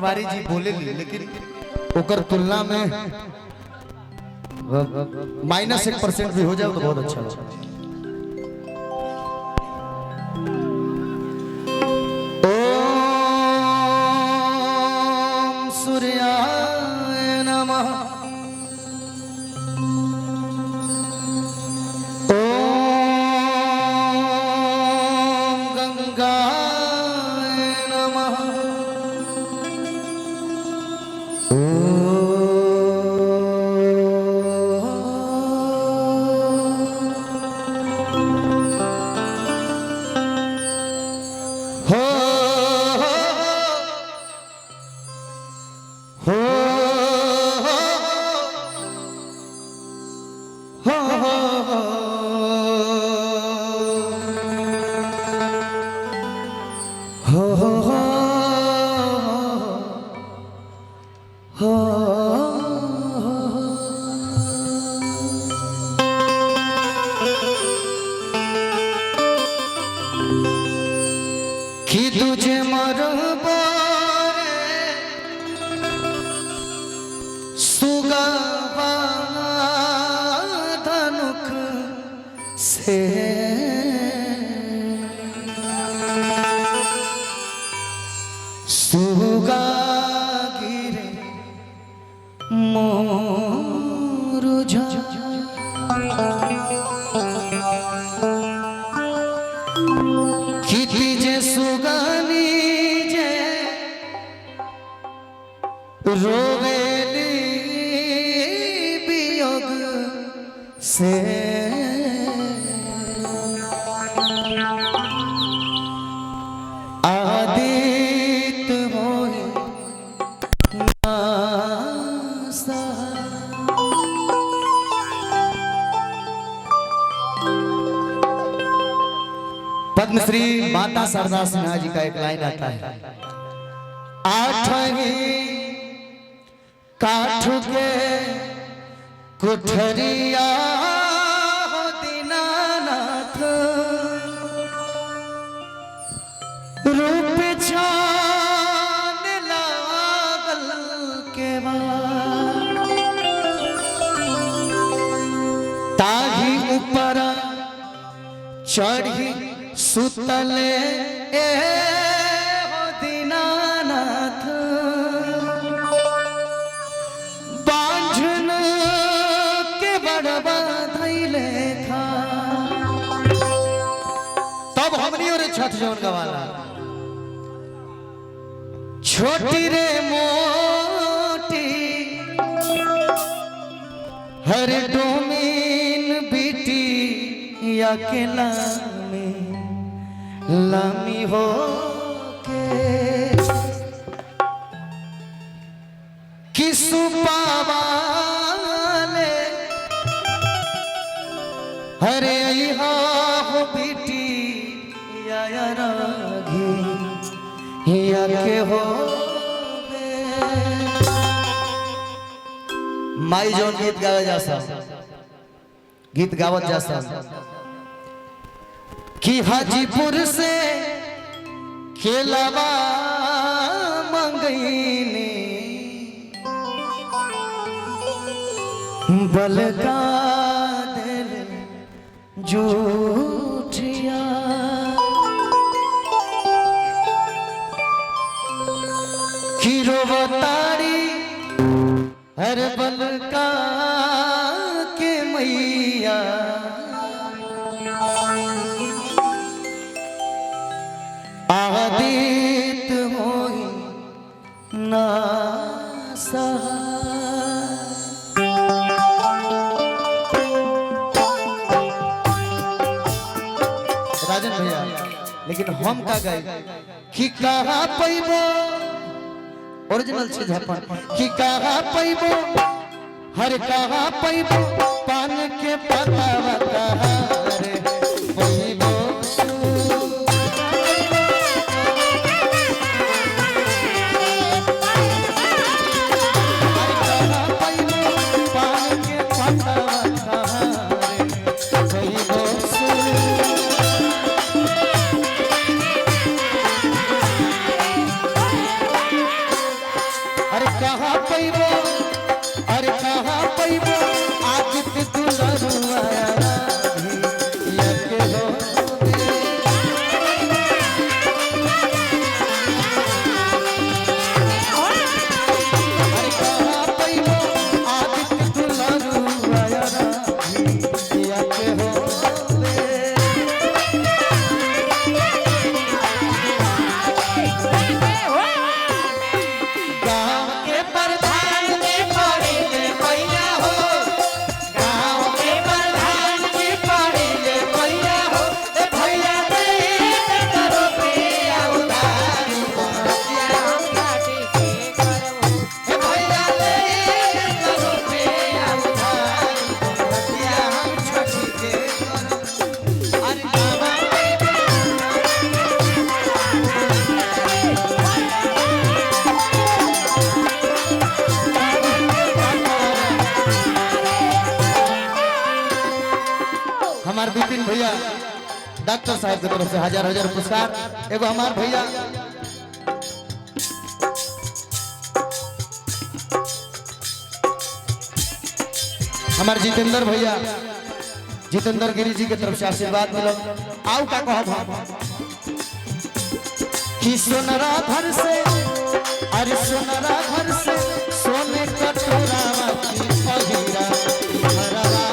दरबारी जी बोले ली, लेकिन ओकर तुलना में -1% भी हो जाए तो बहुत अच्छा होगा। ओम सूर्याय नमः। ओम गंगाय नमः। कि तुझे मरबो रे सुगवा धनुख से, सुगा गिरे मोरुझा। कि जे सुगानी जे रोवेली वियोग से, आदित होए नासा। पद्मश्री माता शारदा सिन्हा जी का एक लाइन आता है, आठही काठ के कुठरिया हो दीनानाथ, रूप छान लागल के बाद, ताही ऊपर चढ़ी सुतले ए हो दीनानाथ, बांझन के बड़बा धैले था। तब हमनी और छठ जौन गवाला, छोटी रे मोटी हर डोमीन बीटी अकेला में लामी हो के, किसु पावाले हरे हो बेटी या रागी या के हो। माई जौन गीत गावे जा गीत गावत जा कि हाजीपुर से खेलावा मंगईने बलका दिल जूठिया, कि रोवतारी हर बलका के मैया, आदित होई नासा। राजन भैया, लेकिन हम का गए कि कहाँ पैबो ओरिजिनल चीज है कि कहाँ पैबो हर कहाँ पैबो पान के पता बता रे पैबो। अरे कहाँ पैबो अरे कहाँ पैबो आदित्य दुलरुआ यके हो अरे कहाँ पैबो आदित्य दुलरुआ यके हो हमार विपिन भैया डॉक्टर साहब की तरफ से हजार हजार पुरस्कार। एगो हमार भैया हमार जितेंद्र भैया जितेंद्र गिरी जी की तरफ से आशीर्वाद मिलो। आओ का कहब कि सोनरा घर से अरे सोनरा घर से सोने कटोरा की अहीरा भरवा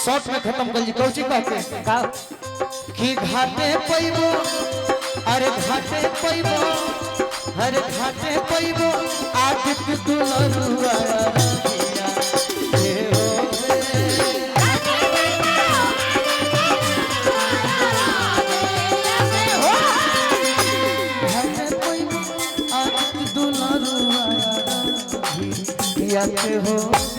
शॉर्ट में खत्म कर जी कौची कहते कि घाटे पैबो अरे घाटे पैबो अरे घाटे पैबो आदित्य दुलरुआ हो